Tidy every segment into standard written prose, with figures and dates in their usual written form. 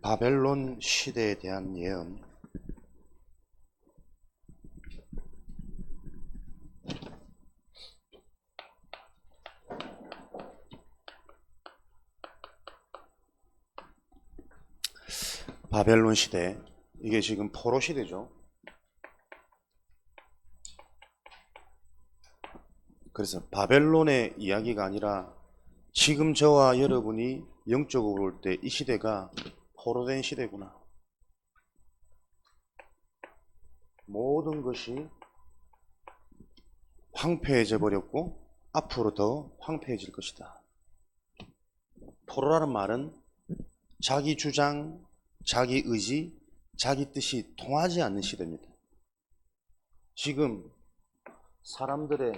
바벨론 시대에 대한 예언. 바벨론 시대, 이게 지금 포로 시대죠. 그래서 바벨론의 이야기가 아니라 지금 저와 여러분이 영적으로 볼 때 이 시대가 포로된 시대구나. 모든 것이 황폐해져 버렸고 앞으로 더 황폐해질 것이다. 포로라는 말은 자기 주장, 자기 의지, 자기 뜻이 통하지 않는 시대입니다. 지금 사람들의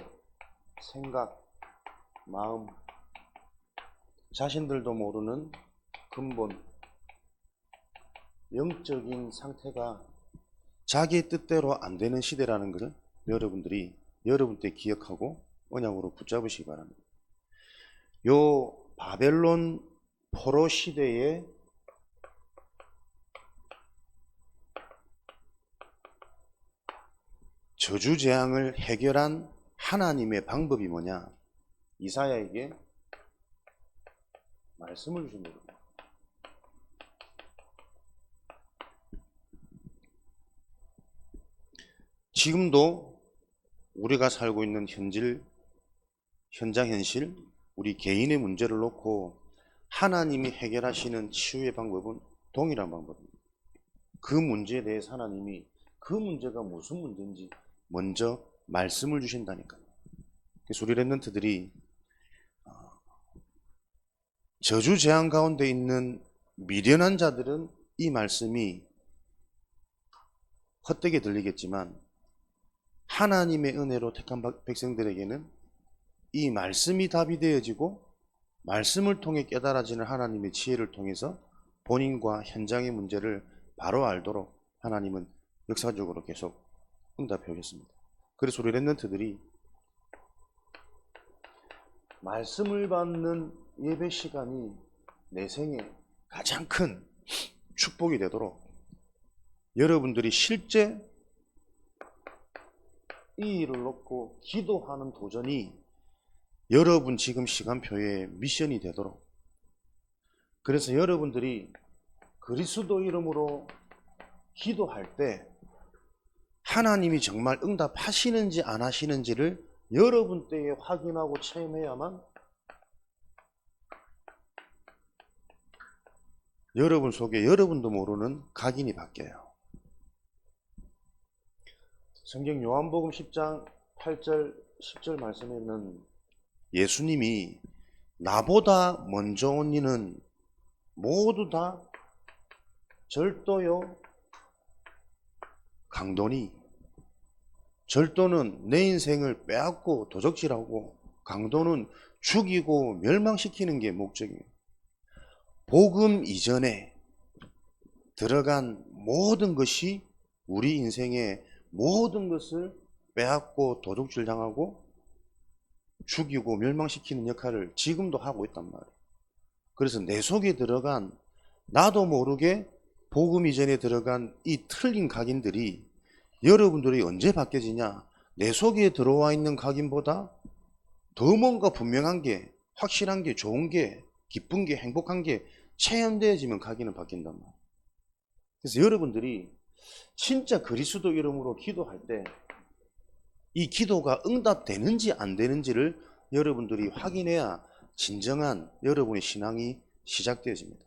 생각, 마음, 자신들도 모르는 근본, 영적인 상태가 자기의 뜻대로 안 되는 시대라는 것을 여러분들이 여러분 때 기억하고 언약으로 붙잡으시기 바랍니다. 요 바벨론 포로 시대에 저주 재앙을 해결한 하나님의 방법이 뭐냐? 이사야에게 말씀을 주신 겁니다. 지금도 우리가 살고 있는 현장 현실, 우리 개인의 문제를 놓고 하나님이 해결하시는 치유의 방법은 동일한 방법입니다. 그 문제에 대해서 하나님이 그 문제가 무슨 문제인지 먼저 말씀을 주신다니까요. 그래서 우리 랩런트들이 저주 재앙 가운데 있는 미련한 자들은 이 말씀이 헛되게 들리겠지만 하나님의 은혜로 택한 백성들에게는 이 말씀이 답이 되어지고 말씀을 통해 깨달아지는 하나님의 지혜를 통해서 본인과 현장의 문제를 바로 알도록 하나님은 역사적으로 계속 응답해 오셨습니다. 그래서 우리 랩런트들이 말씀을 받는 예배 시간이 내 생에 가장 큰 축복이 되도록 여러분들이 실제 이 일을 놓고 기도하는 도전이 여러분 지금 시간표의 미션이 되도록, 그래서 여러분들이 그리스도 이름으로 기도할 때 하나님이 정말 응답하시는지 안 하시는지를 여러분 때에 확인하고 체험해야만 여러분 속에 여러분도 모르는 각인이 바뀌어요. 성경 요한복음 10장 8절 10절 말씀에는 예수님이 나보다 먼저 온 이는 모두 다 절도요 강도니, 절도는 내 인생을 빼앗고 도적질하고 강도는 죽이고 멸망시키는 게 목적이에요. 복음 이전에 들어간 모든 것이 우리 인생의 모든 것을 빼앗고 도둑질 당하고 죽이고 멸망시키는 역할을 지금도 하고 있단 말이에요. 그래서 내 속에 들어간, 나도 모르게 복음 이전에 들어간 이 틀린 각인들이 여러분들이 언제 바뀌어지냐? 내 속에 들어와 있는 각인보다 더 뭔가 분명한 게, 확실한 게, 좋은 게, 기쁜 게, 행복한 게 체험되어지면 각인은 바뀐단 말이에요. 그래서 여러분들이 진짜 그리스도 이름으로 기도할 때 이 기도가 응답되는지 안 되는지를 여러분들이 확인해야 진정한 여러분의 신앙이 시작되어집니다.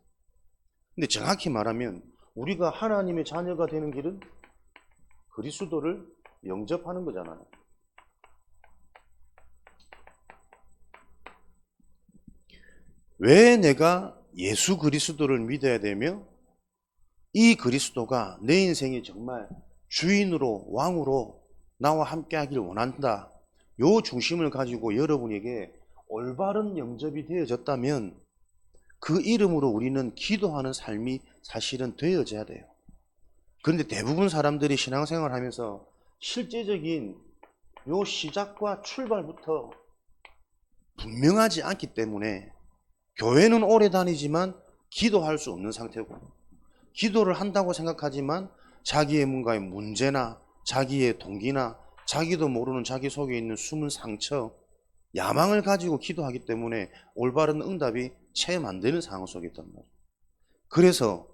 근데 정확히 말하면 우리가 하나님의 자녀가 되는 길은 그리스도를 영접하는 거잖아요. 왜 내가 예수 그리스도를 믿어야 되며 이 그리스도가 내 인생에 정말 주인으로 왕으로 나와 함께 하길 원한다. 요 중심을 가지고 여러분에게 올바른 영접이 되어졌다면 그 이름으로 우리는 기도하는 삶이 사실은 되어져야 돼요. 그런데 대부분 사람들이 신앙생활 하면서 실제적인 요 시작과 출발부터 분명하지 않기 때문에 교회는 오래 다니지만 기도할 수 없는 상태고, 기도를 한다고 생각하지만 자기의 뭔가의 문제나 자기의 동기나 자기도 모르는 자기 속에 있는 숨은 상처, 야망을 가지고 기도하기 때문에 올바른 응답이 채 안 되는 상황 속에 있단 말이에요. 그래서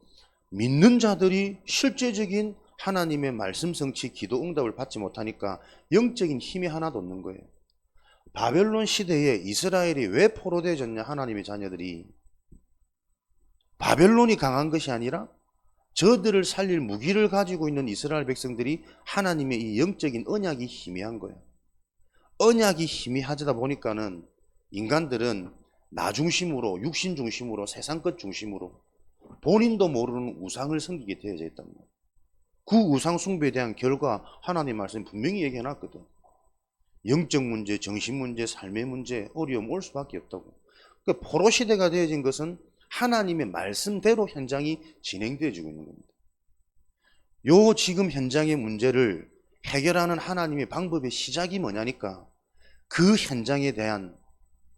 믿는 자들이 실제적인 하나님의 말씀 성취 기도 응답을 받지 못하니까 영적인 힘이 하나도 없는 거예요. 바벨론 시대에 이스라엘이 왜 포로되어졌냐? 하나님의 자녀들이 바벨론이 강한 것이 아니라 저들을 살릴 무기를 가지고 있는 이스라엘 백성들이 하나님의 이 영적인 언약이 희미한 거예요. 언약이 희미하다 보니까는 인간들은 나 중심으로, 육신 중심으로, 세상 것 중심으로 본인도 모르는 우상을 섬기게 되어져 있단 말이에요. 그 우상 숭배에 대한 결과 하나님 말씀 분명히 얘기해 놨거든. 영적 문제, 정신 문제, 삶의 문제, 어려움 올 수밖에 없다고. 그러니까 포로 시대가 되어진 것은 하나님의 말씀대로 현장이 진행되어지고 있는 겁니다. 요 지금 현장의 문제를 해결하는 하나님의 방법의 시작이 뭐냐니까 그 현장에 대한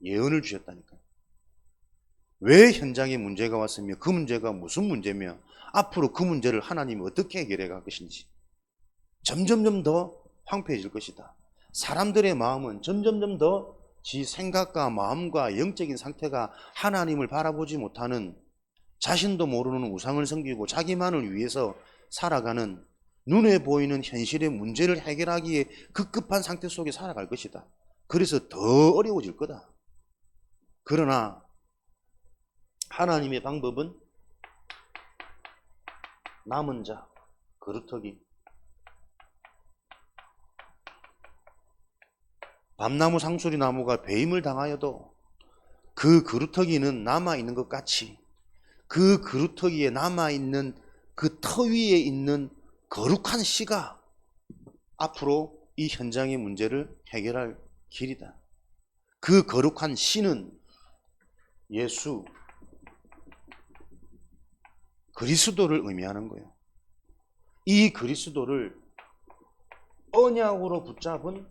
예언을 주셨다니까요. 왜 현장에 문제가 왔으며 그 문제가 무슨 문제며 앞으로 그 문제를 하나님이 어떻게 해결해 갈 것인지 점점점 더 황폐해질 것이다. 사람들의 마음은 점점점 더 지 생각과 마음과 영적인 상태가 하나님을 바라보지 못하는 자신도 모르는 우상을 섬기고 자기만을 위해서 살아가는 눈에 보이는 현실의 문제를 해결하기에 급급한 상태 속에 살아갈 것이다. 그래서 더 어려워질 거다. 그러나 하나님의 방법은 남은 자, 그루터기. 밤나무 상수리 나무가 배임을 당하여도 그 그루터기는 남아있는 것 같이 그 그루터기에 남아있는 그 터 위에 있는 거룩한 씨가 앞으로 이 현장의 문제를 해결할 길이다. 그 거룩한 씨는 예수, 그리스도를 의미하는 거예요. 이 그리스도를 언약으로 붙잡은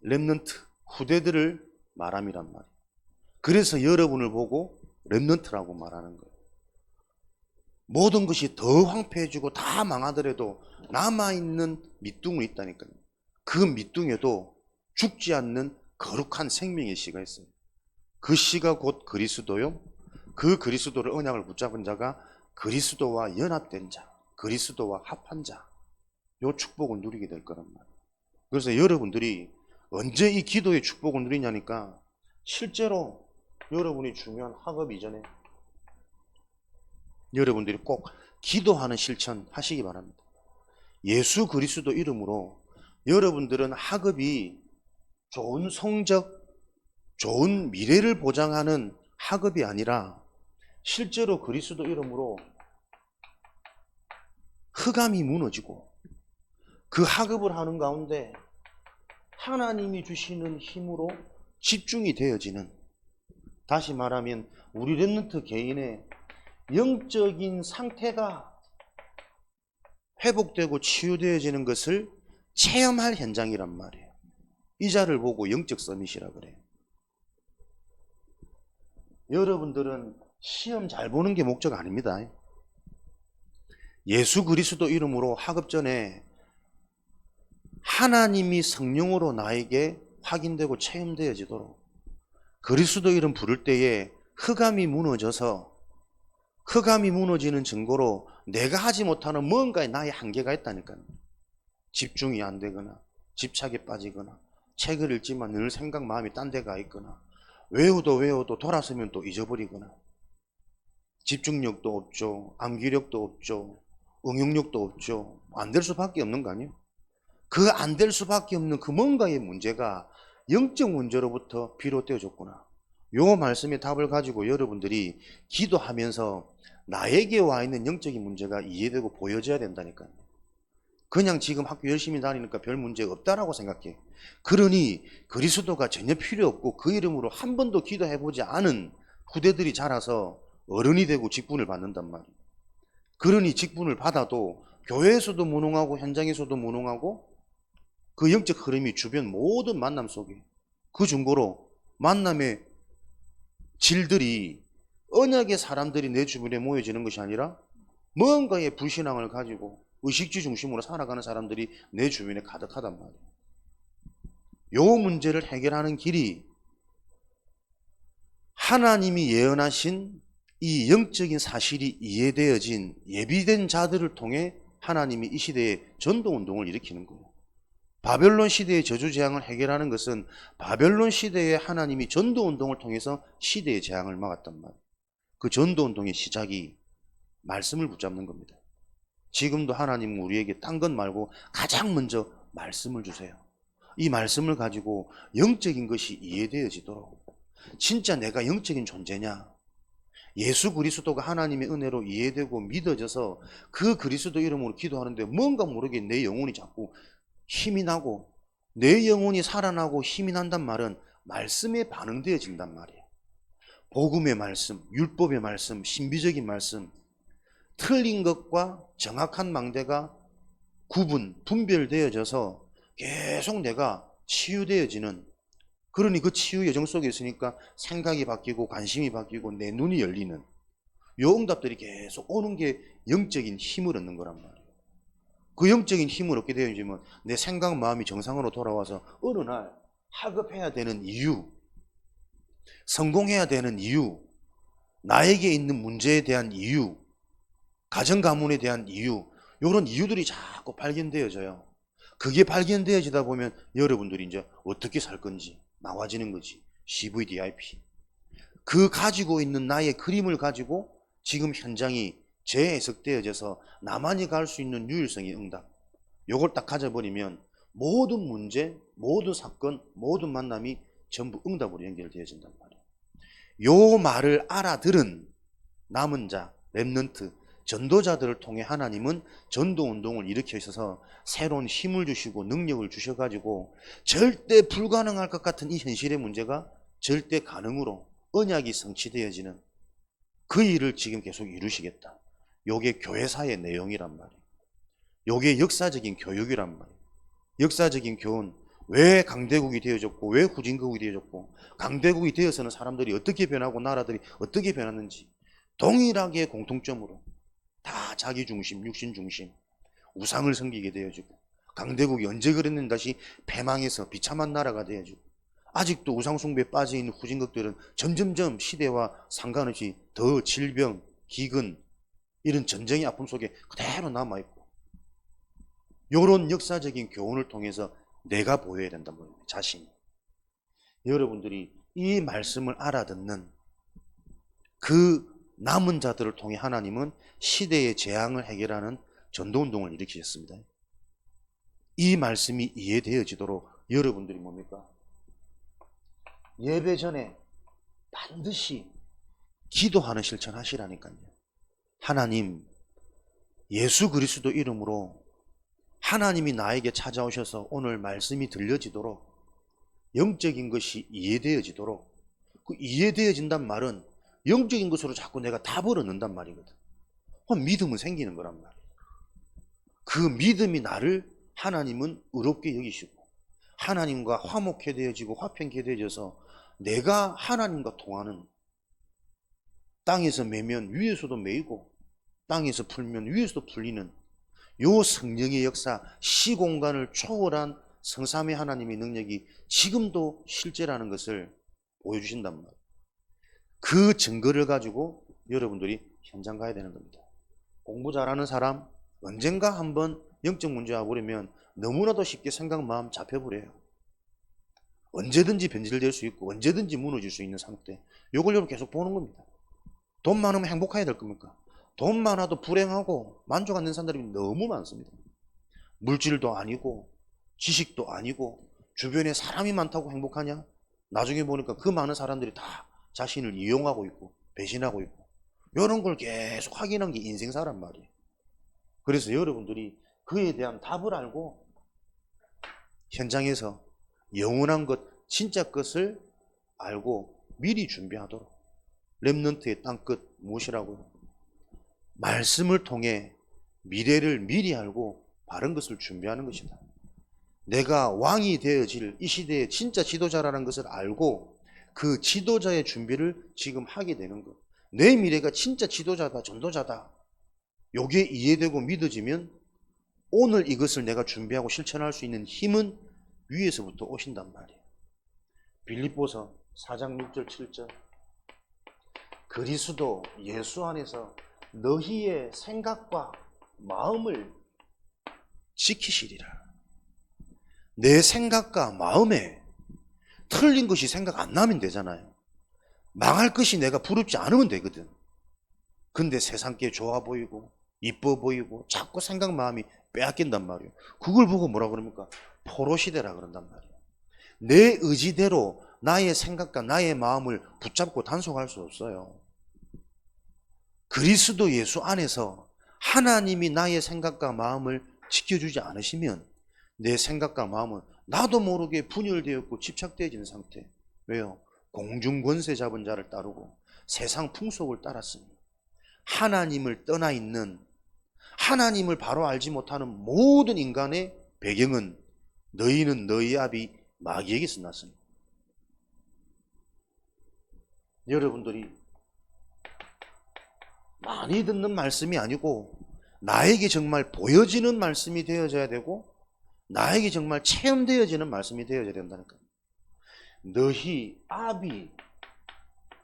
렘넌트, 후대들을 말함이란 말이에요. 그래서 여러분을 보고 렘넌트라고 말하는 거예요. 모든 것이 더 황폐해지고 다 망하더라도 남아있는 밑둥이 있다니까요. 그 밑둥에도 죽지 않는 거룩한 생명의 씨가 있어요. 그 씨가 곧 그리스도요. 그 그리스도를 언약을 붙잡은 자가 그리스도와 연합된 자, 그리스도와 합한 자, 요 축복을 누리게 될 거란 말이에요. 그래서 여러분들이 언제 이 기도의 축복을 누리냐니까 실제로 여러분이 중요한 학업 이전에 여러분들이 꼭 기도하는 실천 하시기 바랍니다. 예수 그리스도 이름으로 여러분들은 학업이 좋은 성적, 좋은 미래를 보장하는 학업이 아니라 실제로 그리스도 이름으로 흑암이 무너지고 그 학업을 하는 가운데 하나님이 주시는 힘으로 집중이 되어지는, 다시 말하면 우리 렘넌트 개인의 영적인 상태가 회복되고 치유되어지는 것을 체험할 현장이란 말이에요. 이 자를 보고 영적 서밋이라 그래요. 여러분들은 시험 잘 보는 게 목적 아닙니다. 예수 그리스도 이름으로 학업 전에 하나님이 성령으로 나에게 확인되고 체험되어지도록 그리스도 이름 부를 때에 흑암이 무너져서 흑암이 무너지는 증거로 내가 하지 못하는 뭔가에 나의 한계가 있다니까요. 집중이 안 되거나 집착에 빠지거나 책을 읽지만 늘 생각 마음이 딴 데 가 있거나 외워도 돌아서면 또 잊어버리거나 집중력도 없죠. 암기력도 없죠. 응용력도 없죠. 안 될 수밖에 없는 거 아니에요? 그 안 될 수밖에 없는 그 뭔가의 문제가 영적 문제로부터 비롯되어졌구나. 요 말씀의 답을 가지고 여러분들이 기도하면서 나에게 와 있는 영적인 문제가 이해되고 보여져야 된다니까요. 그냥 지금 학교 열심히 다니니까 별 문제 없다라고 생각해. 그러니 그리스도가 전혀 필요 없고 그 이름으로 한 번도 기도해보지 않은 후대들이 자라서 어른이 되고 직분을 받는단 말이에요. 그러니 직분을 받아도 교회에서도 무능하고 현장에서도 무능하고 그 영적 흐름이 주변 모든 만남 속에 그 증거로 만남의 질들이 언약의 사람들이 내 주변에 모여지는 것이 아니라 뭔가의 불신앙을 가지고 의식주 중심으로 살아가는 사람들이 내 주변에 가득하단 말이에요. 요 문제를 해결하는 길이 하나님이 예언하신 이 영적인 사실이 이해되어진 예비된 자들을 통해 하나님이 이 시대에 전도운동을 일으키는 거예요. 바벨론 시대의 저주재앙을 해결하는 것은 바벨론 시대에 하나님이 전도운동을 통해서 시대의 재앙을 막았단 말이에요. 그 전도운동의 시작이 말씀을 붙잡는 겁니다. 지금도 하나님은 우리에게 딴 것 말고 가장 먼저 말씀을 주세요. 이 말씀을 가지고 영적인 것이 이해되어지도록, 진짜 내가 영적인 존재냐, 예수 그리스도가 하나님의 은혜로 이해되고 믿어져서 그 그리스도 이름으로 기도하는데 뭔가 모르게 내 영혼이 자꾸 힘이 나고, 내 영혼이 살아나고 힘이 난단 말은 말씀에 반응되어진단 말이에요. 복음의 말씀, 율법의 말씀, 신비적인 말씀, 틀린 것과 정확한 망대가 분별되어져서 계속 내가 치유되어지는, 그러니 그 치유 여정 속에 있으니까 생각이 바뀌고 관심이 바뀌고 내 눈이 열리는 요 응답들이 계속 오는 게 영적인 힘을 얻는 거란 말이에요. 그 영적인 힘을 얻게 되어지면 내 생각 마음이 정상으로 돌아와서 어느 날 학업해야 되는 이유, 성공해야 되는 이유, 나에게 있는 문제에 대한 이유, 가정 가문에 대한 이유, 이런 이유들이 자꾸 발견되어져요. 그게 발견되어지다 보면 여러분들이 이제 어떻게 살 건지 나와지는 거지. CVDIP. 그 가지고 있는 나의 그림을 가지고 지금 현장이 재해석되어져서 나만이 갈 수 있는 유일성의 응답, 요걸 딱 가져버리면 모든 문제, 모든 사건, 모든 만남이 전부 응답으로 연결되어진단 말이에요. 요 말을 알아들은 남은 자, 렘넌트, 전도자들을 통해 하나님은 전도운동을 일으켜 있어서 새로운 힘을 주시고 능력을 주셔가지고 절대 불가능할 것 같은 이 현실의 문제가 절대 가능으로 언약이 성취되어지는 그 일을 지금 계속 이루시겠다. 요게 교회사의 내용이란 말이에요. 요게 역사적인 교육이란 말이에요. 역사적인 교훈. 왜 강대국이 되어졌고 왜 후진국이 되어졌고 강대국이 되어서는 사람들이 어떻게 변하고 나라들이 어떻게 변했는지 동일하게 공통점으로 다 자기 중심, 육신 중심, 우상을 섬기게 되어지고, 강대국이 언제 그랬는지 다시 패망해서 비참한 나라가 되어지고, 아직도 우상 숭배에 빠져있는 후진국들은 점점점 시대와 상관없이 더 질병, 기근, 이런 전쟁의 아픔 속에 그대로 남아있고, 이런 역사적인 교훈을 통해서 내가 보여야 된단 말입니다. 자신이. 여러분들이 이 말씀을 알아듣는 그 남은 자들을 통해 하나님은 시대의 재앙을 해결하는 전도운동을 일으키셨습니다. 이 말씀이 이해되어지도록 여러분들이 뭡니까? 예배 전에 반드시 기도하는 실천하시라니까요. 하나님, 예수 그리스도 이름으로 하나님이 나에게 찾아오셔서 오늘 말씀이 들려지도록, 영적인 것이 이해되어지도록, 그 이해되어진단 말은 영적인 것으로 자꾸 내가 답을 얻는단 말이거든. 믿음은 생기는 거란 말이에요. 그 믿음이 나를 하나님은 의롭게 여기시고 하나님과 화목해 되어지고 화평케 되어져서 내가 하나님과 통하는, 땅에서 매면 위에서도 매이고 땅에서 풀면 위에서도 풀리는 요 성령의 역사, 시공간을 초월한 성삼위 하나님의 능력이 지금도 실제라는 것을 보여주신단 말이에요. 그 증거를 가지고 여러분들이 현장 가야 되는 겁니다. 공부 잘하는 사람 언젠가 한번 영적 문제 와버리면 너무나도 쉽게 생각 마음 잡혀버려요. 언제든지 변질될 수 있고 언제든지 무너질 수 있는 상태. 요걸 여러분 계속 보는 겁니다. 돈 많으면 행복해야 될 겁니까? 돈 많아도 불행하고 만족 안 되는 사람들이 너무 많습니다. 물질도 아니고 지식도 아니고 주변에 사람이 많다고 행복하냐? 나중에 보니까 그 많은 사람들이 다 자신을 이용하고 있고 배신하고 있고 이런 걸 계속 확인한 게 인생사란 말이에요. 그래서 여러분들이 그에 대한 답을 알고 현장에서 영원한 것, 진짜 것을 알고 미리 준비하도록. 렘넌트의 땅끝 무엇이라고요? 말씀을 통해 미래를 미리 알고 바른 것을 준비하는 것이다. 내가 왕이 되어질 이 시대의 진짜 지도자라는 것을 알고 그 지도자의 준비를 지금 하게 되는 것. 내 미래가 진짜 지도자다, 전도자다. 요게 이해되고 믿어지면 오늘 이것을 내가 준비하고 실천할 수 있는 힘은 위에서부터 오신단 말이에요. 빌립보서 4장 6절 7절 그리스도 예수 안에서 너희의 생각과 마음을 지키시리라. 내 생각과 마음에 틀린 것이 생각 안 나면 되잖아요. 망할 것이 내가 부럽지 않으면 되거든. 근데 세상께 좋아 보이고 이뻐 보이고 자꾸 생각 마음이 빼앗긴단 말이에요. 그걸 보고 뭐라 그럽니까? 포로시대라 그런단 말이에요. 내 의지대로 나의 생각과 나의 마음을 붙잡고 단속할 수 없어요. 그리스도 예수 안에서 하나님이 나의 생각과 마음을 지켜주지 않으시면 내 생각과 마음은 나도 모르게 분열되었고 집착되어지는 상태. 왜요? 공중권세 잡은 자를 따르고 세상 풍속을 따랐으니 하나님을 떠나 있는, 하나님을 바로 알지 못하는 모든 인간의 배경은 너희는 너희 아비 마귀에게서 났습니다. 여러분들이 많이 듣는 말씀이 아니고 나에게 정말 보여지는 말씀이 되어져야 되고 나에게 정말 체험되어지는 말씀이 되어져야 된다니까요. 너희 아비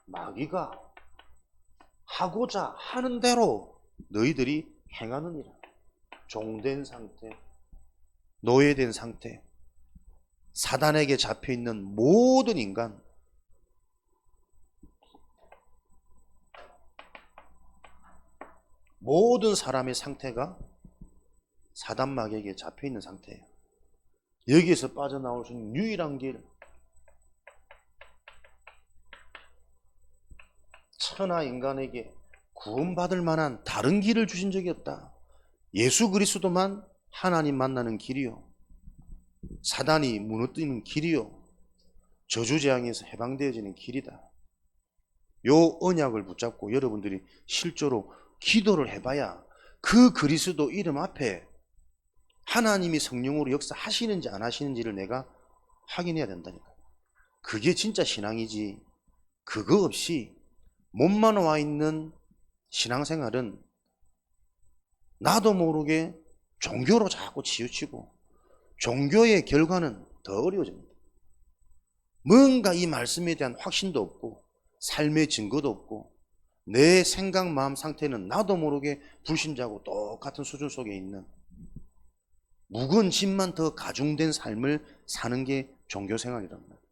마귀가 하고자 하는 대로 너희들이 행하느니라. 종된 상태, 노예된 상태, 사단에게 잡혀있는 모든 인간, 모든 사람의 상태가 사단 마귀에게 잡혀있는 상태예요. 여기에서 빠져나올 수 있는 유일한 길, 천하 인간에게 구원받을 만한 다른 길을 주신 적이 없다. 예수 그리스도만 하나님 만나는 길이요, 사단이 무너뜨리는 길이요, 저주재앙에서 해방되어지는 길이다. 요 언약을 붙잡고 여러분들이 실제로 기도를 해봐야 그 그리스도 이름 앞에 하나님이 성령으로 역사하시는지 안 하시는지를 내가 확인해야 된다니까. 그게 진짜 신앙이지. 그거 없이 몸만 와 있는 신앙생활은 나도 모르게 종교로 자꾸 치우치고 종교의 결과는 더 어려워집니다. 뭔가 이 말씀에 대한 확신도 없고 삶의 증거도 없고 내 생각 마음 상태는 나도 모르게 불신자고 똑같은 수준 속에 있는 묵은 짐만 더 가중된 삶을 사는 게 종교생활이란 말이에요.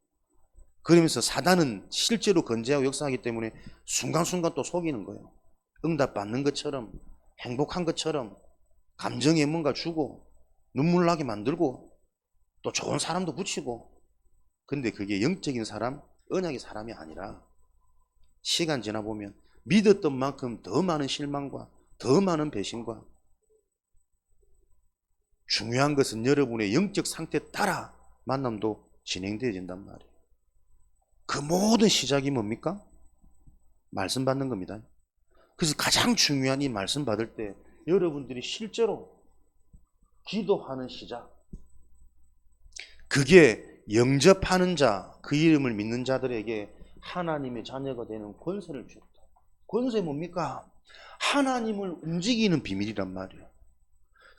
그러면서 사단은 실제로 건재하고 역사하기 때문에 순간순간 또 속이는 거예요. 응답받는 것처럼, 행복한 것처럼 감정에 뭔가 주고 눈물 나게 만들고 또 좋은 사람도 붙이고. 근데 그게 영적인 사람, 언약의 사람이 아니라 시간 지나 보면 믿었던 만큼 더 많은 실망과 더 많은 배신과. 중요한 것은 여러분의 영적 상태에 따라 만남도 진행되어진단 말이에요. 그 모든 시작이 뭡니까? 말씀 받는 겁니다. 그래서 가장 중요한 이 말씀 받을 때 여러분들이 실제로 기도하는 시작, 그게 영접하는 자, 그 이름을 믿는 자들에게 하나님의 자녀가 되는 권세를 주었다. 권세 뭡니까? 하나님을 움직이는 비밀이란 말이에요.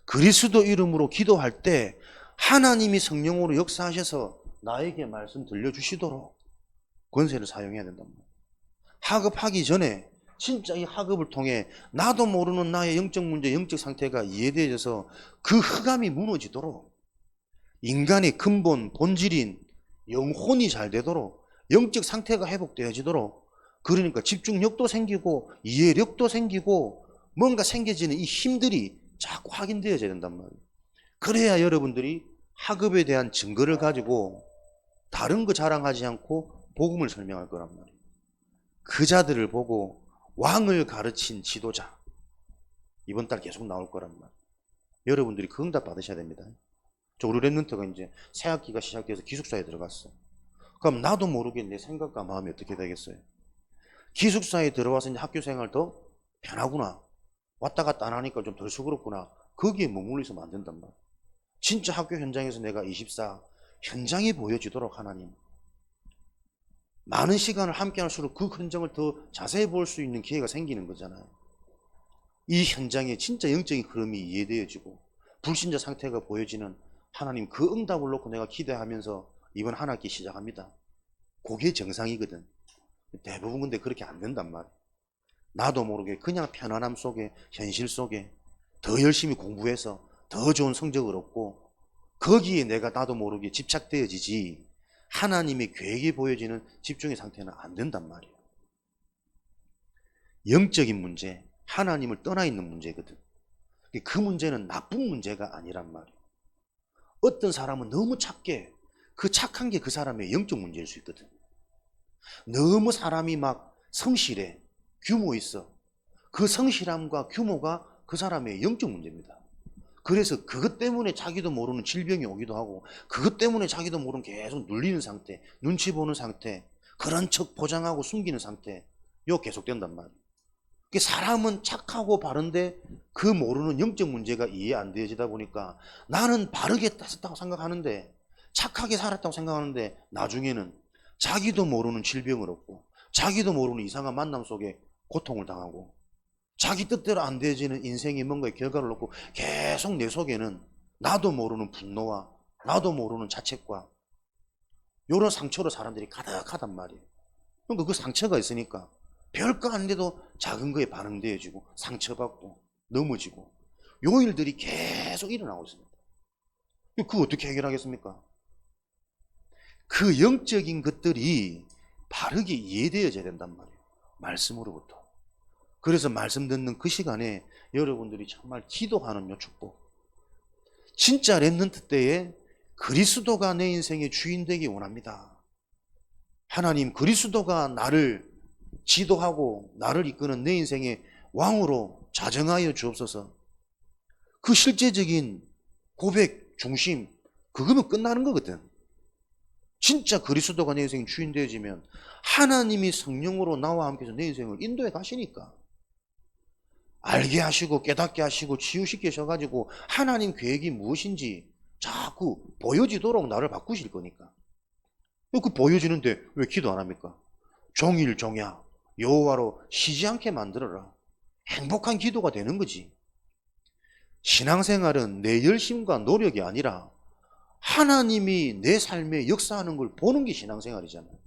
그리스도 이름으로 기도할 때 하나님이 성령으로 역사하셔서 나에게 말씀 들려주시도록 권세를 사용해야 된단 말이에요. 학업하기 전에 진짜 이 학업을 통해 나도 모르는 나의 영적 문제, 영적 상태가 이해되어져서 그 흑암이 무너지도록 인간의 근본, 본질인 영혼이 잘 되도록 영적 상태가 회복되어지도록, 그러니까 집중력도 생기고 이해력도 생기고 뭔가 생겨지는 이 힘들이 자꾸 확인되어져야 된단 말이에요. 그래야 여러분들이 학업에 대한 증거를 가지고 다른 거 자랑하지 않고 복음을 설명할 거란 말이에요. 그 자들을 보고 왕을 가르친 지도자, 이번 달 계속 나올 거란 말이에요. 여러분들이 그 응답 받으셔야 됩니다. 우리 랩런트가 이제 새 학기가 시작돼서 기숙사에 들어갔어. 그럼 나도 모르게 내 생각과 마음이 어떻게 되겠어요? 기숙사에 들어와서 이제 학교 생활 더 편하구나, 왔다 갔다 안 하니까 좀 덜 수그럽구나, 거기에 머물러 있으면 안 된단 말이야. 진짜 학교 현장에서 내가 24 현장이 보여지도록 하나님 많은 시간을 함께 할수록 그 흔적을 더 자세히 볼 수 있는 기회가 생기는 거잖아요. 이 현장에 진짜 영적인 흐름이 이해되어지고 불신자 상태가 보여지는 하나님 그 응답을 놓고 내가 기대하면서 이번 한 학기 시작합니다. 그게 정상이거든. 대부분 근데 그렇게 안 된단 말이야. 나도 모르게 그냥 편안함 속에 현실 속에 더 열심히 공부해서 더 좋은 성적을 얻고 거기에 내가 나도 모르게 집착되어지지 하나님의 계획이 보여지는 집중의 상태는 안 된단 말이에요. 영적인 문제, 하나님을 떠나 있는 문제거든. 그 문제는 나쁜 문제가 아니란 말이에요. 어떤 사람은 너무 착해. 그 착한 게 그 사람의 영적 문제일 수 있거든. 너무 사람이 막 성실해. 규모 있어. 그 성실함과 규모가 그 사람의 영적 문제입니다. 그래서 그것 때문에 자기도 모르는 질병이 오기도 하고 그것 때문에 자기도 모르는 계속 눌리는 상태, 눈치 보는 상태, 그런 척 포장하고 숨기는 상태, 이거 계속된단 말이에요. 사람은 착하고 바른데 그 모르는 영적 문제가 이해 안 되어지다 보니까 나는 바르게 했다고 생각하는데 착하게 살았다고 생각하는데 나중에는 자기도 모르는 질병을 얻고 자기도 모르는 이상한 만남 속에 고통을 당하고 자기 뜻대로 안 되어지는 인생의 뭔가의 결과를 놓고 계속 내 속에는 나도 모르는 분노와 나도 모르는 자책과 이런 상처로 사람들이 가득하단 말이에요. 그러니까 그 상처가 있으니까 별거 아닌데도 작은 거에 반응되어지고 상처받고 넘어지고 요 일들이 계속 일어나고 있습니다. 그거 어떻게 해결하겠습니까? 그 영적인 것들이 바르게 이해되어져야 된단 말이에요. 말씀으로부터. 그래서 말씀 듣는 그 시간에 여러분들이 정말 기도하는 요 축복. 진짜 렘넌트 때에 그리스도가 내 인생의 주인 되기 원합니다. 하나님 그리스도가 나를 지도하고 나를 이끄는 내 인생의 왕으로 자정하여 주옵소서. 그 실제적인 고백 중심 그거면 끝나는 거거든. 진짜 그리스도가 내 인생의 주인 되어지면 하나님이 성령으로 나와 함께해서 내 인생을 인도해 가시니까 알게 하시고 깨닫게 하시고 치유시켜 주셔가지고 하나님 계획이 무엇인지 자꾸 보여지도록 나를 바꾸실 거니까. 그 보여지는데 왜 기도 안 합니까? 종일 종야 여호와로 쉬지 않게 만들어라. 행복한 기도가 되는 거지. 신앙생활은 내 열심과 노력이 아니라 하나님이 내 삶에 역사하는 걸 보는 게 신앙생활이잖아요.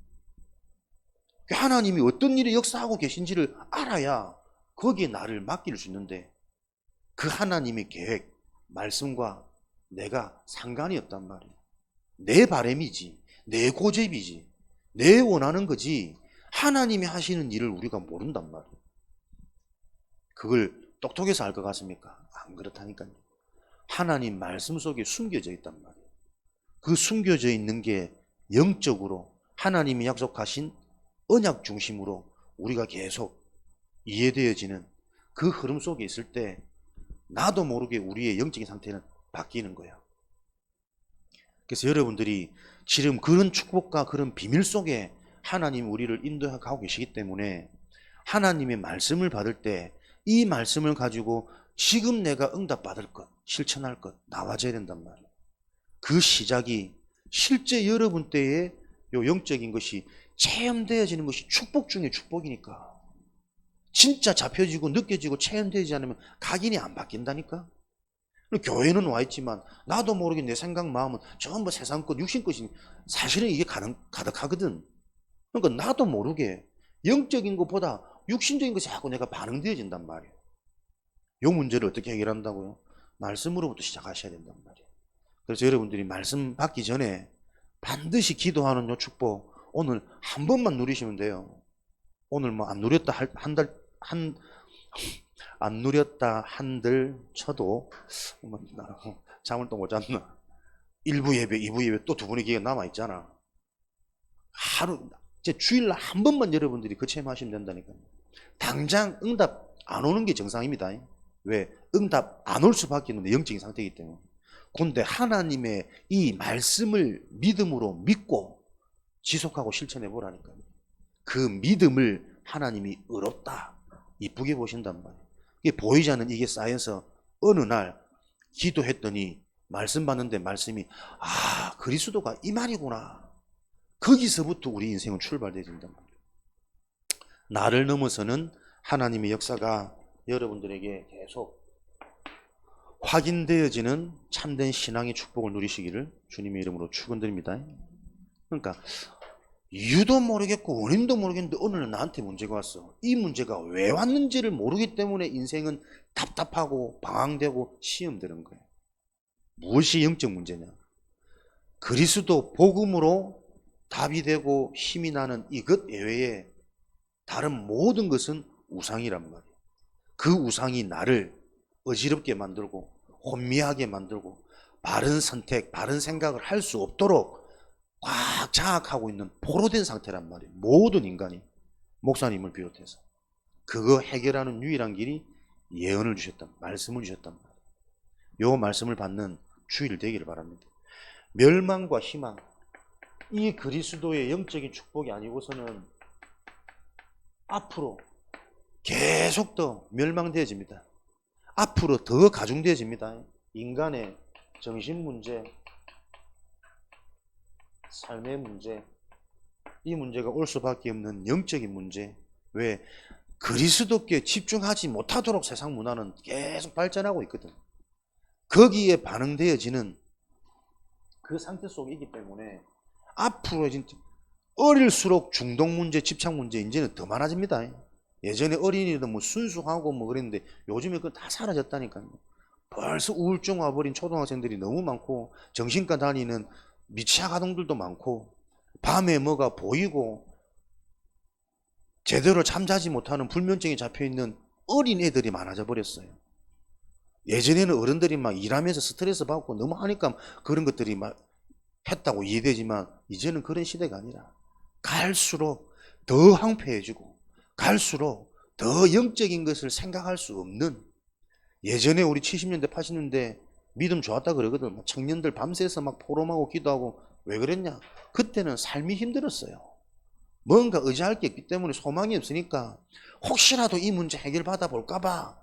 하나님이 어떤 일에 역사하고 계신지를 알아야 거기에 나를 맡길 수 있는데 그 하나님의 계획, 말씀과 내가 상관이 없단 말이에요. 내 바람이지, 내 고집이지, 내 원하는 거지 하나님이 하시는 일을 우리가 모른단 말이에요. 그걸 똑똑해서 알 것 같습니까? 안 그렇다니까요. 하나님 말씀 속에 숨겨져 있단 말이에요. 그 숨겨져 있는 게 영적으로 하나님이 약속하신 언약 중심으로 우리가 계속 이해되어지는 그 흐름 속에 있을 때 나도 모르게 우리의 영적인 상태는 바뀌는 거예요. 그래서 여러분들이 지금 그런 축복과 그런 비밀 속에 하나님 우리를 인도해 가고 계시기 때문에 하나님의 말씀을 받을 때 이 말씀을 가지고 지금 내가 응답받을 것, 실천할 것 나와줘야 된단 말이에요. 그 시작이 실제 여러분 때에 요 영적인 것이 체험되어지는 것이 축복 중에 축복이니까 진짜 잡혀지고 느껴지고 체험되지 않으면 각인이 안 바뀐다니까. 교회는 와 있지만 나도 모르게 내 생각 마음은 전부 세상 것 육신 것이 사실은 이게 가득하거든. 그러니까 나도 모르게 영적인 것보다 육신적인 것이 자꾸 내가 반응되어진단 말이에요. 이 문제를 어떻게 해결한다고요? 말씀으로부터 시작하셔야 된단 말이에요. 그래서 여러분들이 말씀 받기 전에 반드시 기도하는 요 축복 오늘 한 번만 누리시면 돼요. 오늘 뭐 안 누렸다 안 누렸다 한들 쳐도 잠을 또 못 잤나? 1부 예배, 2부 예배 또 두 분의 기회가 남아있잖아. 하루, 주일날 한 번만 여러분들이 그 체험하시면 된다니까요. 당장 응답 안 오는 게 정상입니다. 왜? 응답 안 올 수밖에 없는 영적인 상태이기 때문에. 그런데 하나님의 이 말씀을 믿음으로 믿고 지속하고 실천해 보라니까요. 그 믿음을 하나님이 의롭다, 이쁘게 보신단 말이에요. 이게 보이지 않는 이게 쌓여서 어느 날 기도했더니 말씀 받는데 말씀이 그리스도가 이 말이구나. 거기서부터 우리 인생은 출발되어진단 말이에요. 나를 넘어서는 하나님의 역사가 여러분들에게 계속 확인되어지는 참된 신앙의 축복을 누리시기를 주님의 이름으로 축원드립니다. 그러니까 이유도 모르겠고 원인도 모르겠는데 오늘은 나한테 문제가 왔어. 이 문제가 왜 왔는지를 모르기 때문에 인생은 답답하고 방황되고 시험되는 거예요. 무엇이 영적 문제냐? 그리스도 복음으로 답이 되고 힘이 나는 이것 외에 다른 모든 것은 우상이란 말이에요. 그 우상이 나를 어지럽게 만들고 혼미하게 만들고 바른 선택, 바른 생각을 할 수 없도록 꽉 장악하고 있는 포로된 상태란 말이에요. 모든 인간이, 목사님을 비롯해서. 그거 해결하는 유일한 길이 예언을 주셨단 말이에요. 말씀을 주셨단 말이에요. 요 말씀을 받는 주일 되기를 바랍니다. 멸망과 희망, 이 그리스도의 영적인 축복이 아니고서는 앞으로 계속 더 멸망되어집니다. 앞으로 더 가중되어집니다. 인간의 정신 문제, 삶의 문제, 이 문제가 올 수밖에 없는 영적인 문제. 왜? 그리스도께 집중하지 못하도록 세상 문화는 계속 발전하고 있거든. 거기에 반응되어지는 그 상태 속에 있기 때문에 앞으로 진짜 어릴수록 중독 문제, 집착 문제 이제는 더 많아집니다. 예전에 어린이도 뭐 순수하고 뭐 그랬는데 요즘에 그거 다 사라졌다니까요. 벌써 우울증 와버린 초등학생들이 너무 많고 정신과 다니는 미취학 아동들도 많고 밤에 뭐가 보이고 제대로 잠자지 못하는 불면증에 잡혀있는 어린 애들이 많아져 버렸어요. 예전에는 어른들이 막 일하면서 스트레스 받고 너무 하니까 그런 것들이 막 했다고 이해되지만 이제는 그런 시대가 아니라 갈수록 더 황폐해지고 갈수록 더 영적인 것을 생각할 수 없는, 예전에 우리 70년대 80년대 믿음 좋았다 그러거든. 청년들 밤새서 막 포럼하고 기도하고. 왜 그랬냐? 그때는 삶이 힘들었어요. 뭔가 의지할 게 있기 때문에 소망이 없으니까 혹시라도 이 문제 해결받아 볼까봐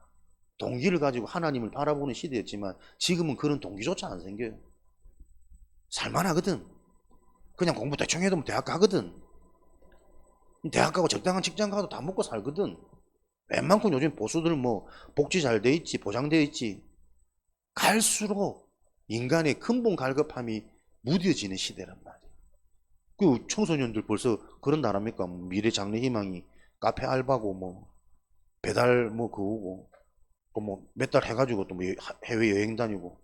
동기를 가지고 하나님을 바라보는 시대였지만 지금은 그런 동기조차 안 생겨요. 살만하거든. 그냥 공부 대충 해도 대학 가거든. 대학 가고 적당한 직장 가도 다 먹고 살거든. 웬만큼 요즘 보수들 뭐 복지 잘 돼 있지, 보장되어 있지. 갈수록 인간의 근본 갈급함이 무뎌지는 시대란 말이에요. 그 청소년들 벌써 그런 나라입니까? 미래 장래 희망이 카페 알바고 뭐 배달 뭐 그거고 뭐 몇 달 해가지고 또 뭐 해외 여행 다니고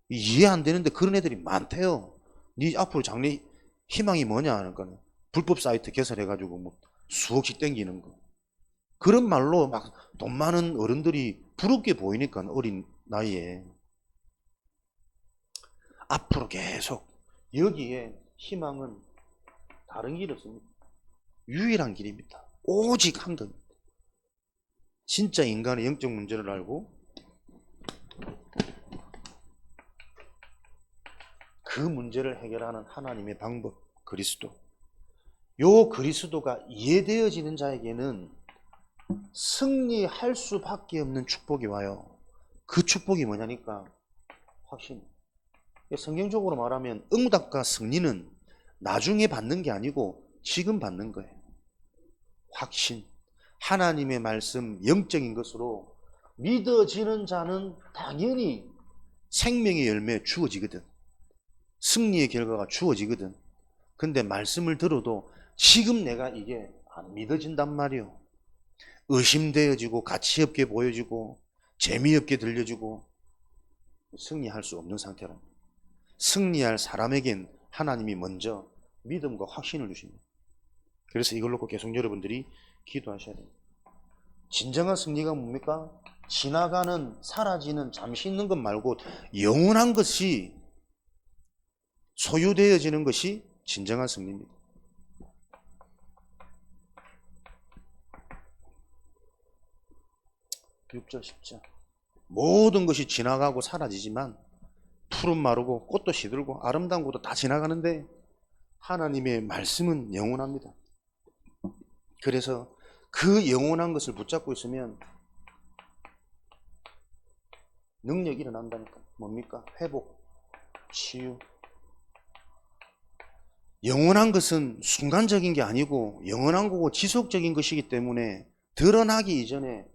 이해 안 되는데 그런 애들이 많대요. 네 앞으로 장래 희망이 뭐냐 하니까 불법 사이트 개설해가지고 뭐 수억씩 땡기는 거. 그런 말로 막 돈 많은 어른들이 부럽게 보이니까 어린 나이에. 앞으로 계속 여기에 희망은 다른 길이 없습니다. 유일한 길입니다. 오직 한 겁니다. 진짜 인간의 영적 문제를 알고 그 문제를 해결하는 하나님의 방법, 그리스도. 요 그리스도가 이해되어지는 자에게는 승리할 수밖에 없는 축복이 와요. 그 축복이 뭐냐니까 확신. 성경적으로 말하면 응답과 승리는 나중에 받는 게 아니고 지금 받는 거예요. 확신. 하나님의 말씀, 영적인 것으로 믿어지는 자는 당연히 생명의 열매 주어지거든. 승리의 결과가 주어지거든. 근데 말씀을 들어도 지금 내가 이게 안 믿어진단 말이요. 의심되어지고 가치없게 보여지고 재미없게 들려지고 승리할 수 없는 상태라. 승리할 사람에겐 하나님이 먼저 믿음과 확신을 주십니다. 그래서 이걸 놓고 계속 여러분들이 기도하셔야 됩니다. 진정한 승리가 뭡니까? 지나가는, 사라지는, 잠시 있는 것 말고 영원한 것이 소유되어지는 것이 진정한 승리입니다. 6절 10절 모든 것이 지나가고 사라지지만 풀은 마르고 꽃도 시들고 아름다운 것도 다 지나가는데 하나님의 말씀은 영원합니다. 그래서 그 영원한 것을 붙잡고 있으면 능력이 일어난다니까. 뭡니까? 회복, 치유. 영원한 것은 순간적인 게 아니고 영원한 거고 지속적인 것이기 때문에 드러나기 이전에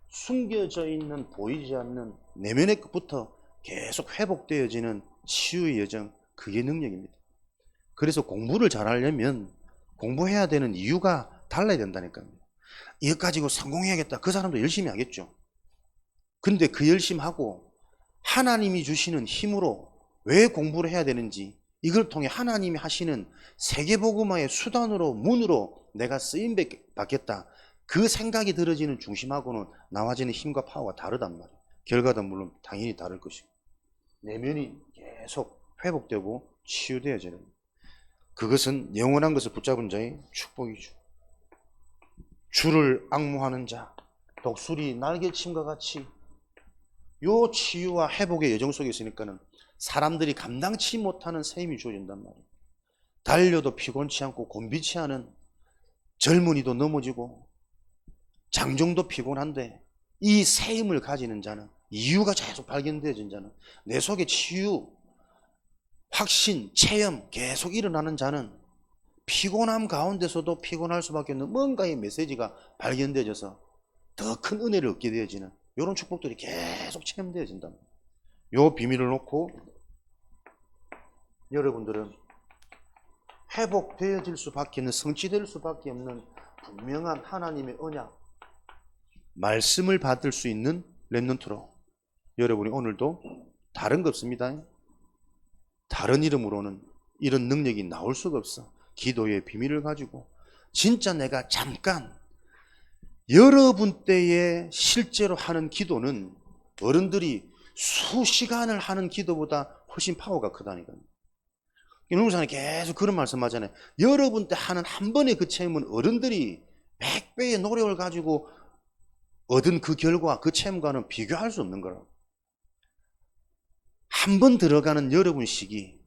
숨겨져 있는 보이지 않는 내면의 것부터 계속 회복되어지는 치유의 여정, 그게 능력입니다. 그래서 공부를 잘하려면 공부해야 되는 이유가 달라야 된다니까요. 이것 가지고 성공해야겠다. 그 사람도 열심히 하겠죠. 근데 그 열심히 하고 하나님이 주시는 힘으로 왜 공부를 해야 되는지, 이걸 통해 하나님이 하시는 세계복음화의 수단으로, 문으로 내가 쓰임 받겠다, 그 생각이 들어지는 중심하고는 나와지는 힘과 파워가 다르단 말이에요. 결과도 물론 당연히 다를 것이고 내면이 계속 회복되고 치유되어져야 됩니다. 그것은 영원한 것을 붙잡은 자의 축복이죠. 주를 앙모하는 자, 독수리 날개침과 같이 요 치유와 회복의 여정 속에 있으니까는 사람들이 감당치 못하는 새 힘이 주어진단 말이에요. 달려도 피곤치 않고 곤비치 않은 젊은이도 넘어지고 장정도 피곤한데 이 새 힘을 가지는 자는, 이유가 계속 발견되어진 자는, 내 속에 치유, 확신, 체험 계속 일어나는 자는 피곤함 가운데서도 피곤할 수밖에 없는 뭔가의 메시지가 발견되어져서 더 큰 은혜를 얻게 되어지는 이런 축복들이 계속 체험되어진다. 요 비밀을 놓고 여러분들은 회복되어질 수밖에 없는, 성취될 수밖에 없는 분명한 하나님의 언약, 말씀을 받을 수 있는 렘넌트로 여러분이 오늘도, 다른 거 없습니다. 다른 이름으로는 이런 능력이 나올 수가 없어. 기도의 비밀을 가지고 진짜 내가 잠깐, 여러분 때에 실제로 하는 기도는 어른들이 수시간을 하는 기도보다 훨씬 파워가 크다니까요. 이놈사는 계속 그런 말씀 하잖아요. 여러분 때 하는 한 번의 그 체험은 어른들이 100배의 노력을 가지고 얻은 그 결과, 그 체험과는 비교할 수 없는 거라고. 한 번 들어가는 여러분 시기,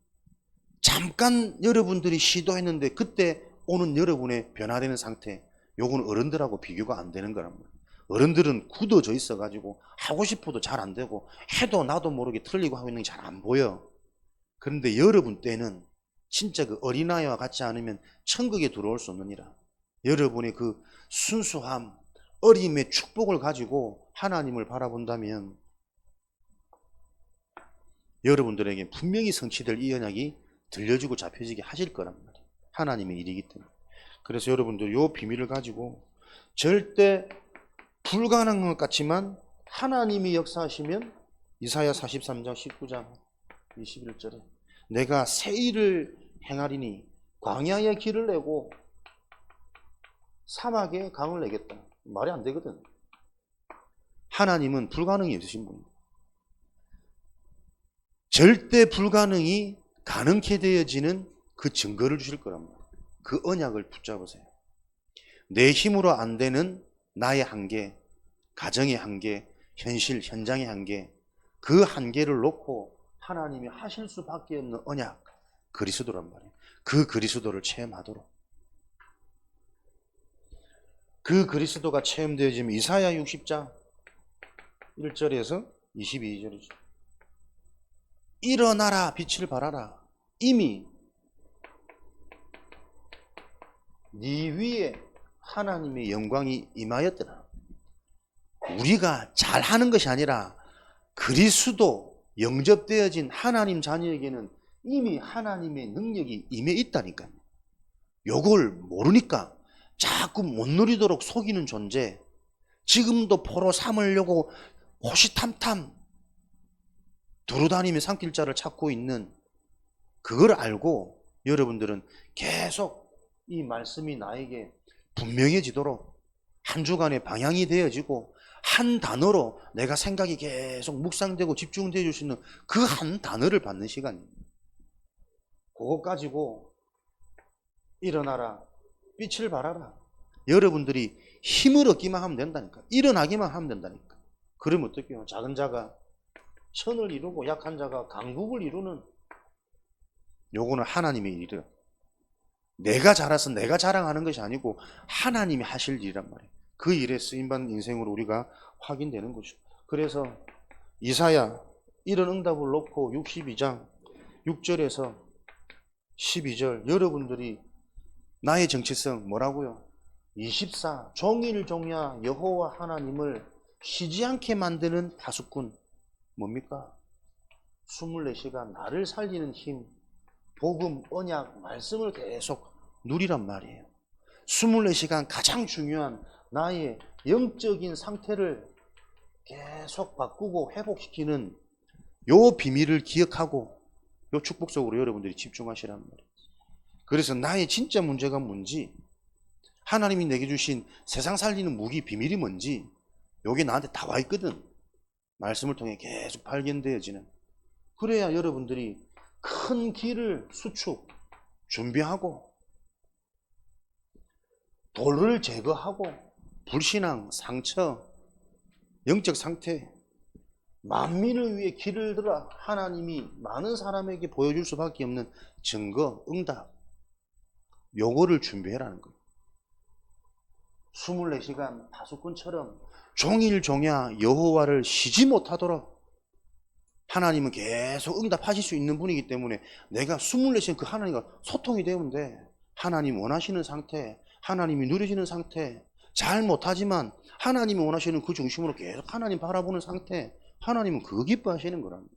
잠깐 여러분들이 시도했는데 그때 오는 여러분의 변화되는 상태, 요건 어른들하고 비교가 안 되는 거란 말이에요. 어른들은 굳어져 있어가지고 하고 싶어도 잘 안 되고 해도 나도 모르게 틀리고 하고 있는 게 잘 안 보여. 그런데 여러분 때는 진짜 그 어린아이와 같지 않으면 천국에 들어올 수 없느니라. 여러분의 그 순수함, 어림의 축복을 가지고 하나님을 바라본다면 여러분들에게 분명히 성취될 이 언약이 들려주고 잡혀지게 하실 거란 말이에요. 하나님의 일이기 때문에. 그래서 여러분들 이 비밀을 가지고 절대 불가능한 것 같지만 하나님이 역사하시면 이사야 43장 19장 21절에 내가 새 일을 행하리니 광야에 길을 내고 사막에 강을 내겠다. 말이 안 되거든. 하나님은 불가능이 없으신 분입니다. 절대 불가능이 가능케 되어지는 그 증거를 주실 거란 말이에요. 그 언약을 붙잡으세요. 내 힘으로 안 되는 나의 한계, 가정의 한계, 현실, 현장의 한계, 그 한계를 놓고 하나님이 하실 수밖에 없는 언약, 그리스도란 말이에요. 그 그리스도를 체험하도록. 그 그리스도가 체험되어지면 이사야 60장 1절에서 22절이죠. 일어나라, 빛을 발하라. 이미 네 위에 하나님의 영광이 임하였더라. 우리가 잘하는 것이 아니라 그리스도 영접되어진 하나님 자녀에게는 이미 하나님의 능력이 임해 있다니까요. 요걸 모르니까 자꾸 못 누리도록 속이는 존재, 지금도 포로 삼으려고 호시탐탐 두루다니며 산길자를 찾고 있는, 그걸 알고 여러분들은 계속 이 말씀이 나에게 분명해지도록 한 주간의 방향이 되어지고 한 단어로 내가 생각이 계속 묵상되고 집중되어 줄 수 있는 그 한 단어를 받는 시간입니다. 그거 가지고 일어나라, 빛을 발하라. 여러분들이 힘을 얻기만 하면 된다니까. 일어나기만 하면 된다니까. 그러면 어떡해요? 작은 자가 천을 이루고 약한 자가 강국을 이루는, 요거는 하나님의 일이래요. 내가 잘해서 내가 자랑하는 것이 아니고 하나님이 하실 일이란 말이에요. 그 일에 쓰임받는 인생으로 우리가 확인되는 거죠. 그래서 이사야 이런 응답을 놓고 62장 6절에서 12절 여러분들이 나의 정체성 뭐라고요? 24 종일종야 여호와 하나님을 쉬지 않게 만드는 파수꾼 뭡니까? 24시간 나를 살리는 힘, 복음, 언약, 말씀을 계속 누리란 말이에요. 24시간 가장 중요한 나의 영적인 상태를 계속 바꾸고 회복시키는 요 비밀을 기억하고 요 축복 속으로 여러분들이 집중하시란 말이에요. 그래서 나의 진짜 문제가 뭔지, 하나님이 내게 주신 세상 살리는 무기 비밀이 뭔지 요게 나한테 다 와 있거든. 말씀을 통해 계속 발견되어지는. 그래야 여러분들이 큰 길을 수축 준비하고 돌을 제거하고 불신앙, 상처, 영적 상태, 만민을 위해 길을 들어 하나님이 많은 사람에게 보여줄 수밖에 없는 증거, 응답, 요거를 준비해라는 거예요. 24시간 파수꾼처럼 종일종야 여호와를 쉬지 못하도록 하나님은 계속 응답하실 수 있는 분이기 때문에 내가 24시간 그 하나님과 소통이 되면 돼. 하나님 원하시는 상태, 하나님이 누려지는 상태, 잘 못하지만 하나님이 원하시는 그 중심으로 계속 하나님 바라보는 상태, 하나님은 그거 기뻐하시는 거랍니다.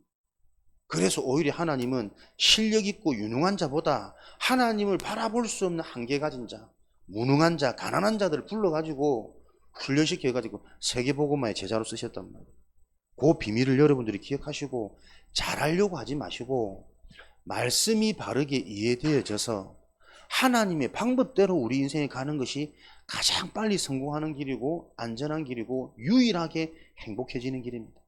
그래서 오히려 하나님은 실력 있고 유능한 자보다 하나님을 바라볼 수 없는 한계 가진 자, 무능한 자, 가난한 자들을 불러가지고 훈련시켜가지고 세계복음화의 제자로 쓰셨단 말이에요. 그 비밀을 여러분들이 기억하시고 잘하려고 하지 마시고 말씀이 바르게 이해되어져서 하나님의 방법대로 우리 인생에 가는 것이 가장 빨리 성공하는 길이고 안전한 길이고 유일하게 행복해지는 길입니다.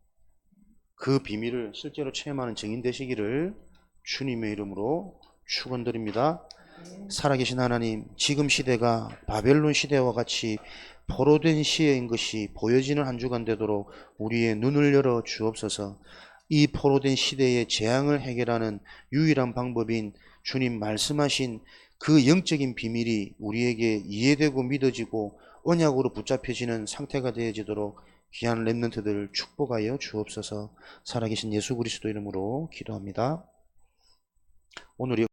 그 비밀을 실제로 체험하는 증인 되시기를 주님의 이름으로 축원드립니다. 살아계신 하나님, 지금 시대가 바벨론 시대와 같이 포로된 시대인 것이 보여지는 한 주간 되도록 우리의 눈을 열어 주옵소서. 이 포로된 시대의 재앙을 해결하는 유일한 방법인 주님 말씀하신 그 영적인 비밀이 우리에게 이해되고 믿어지고 언약으로 붙잡혀지는 상태가 되어지도록 귀한 렘넌트들을 축복하여 주옵소서. 살아계신 예수 그리스도 이름으로 기도합니다. 오늘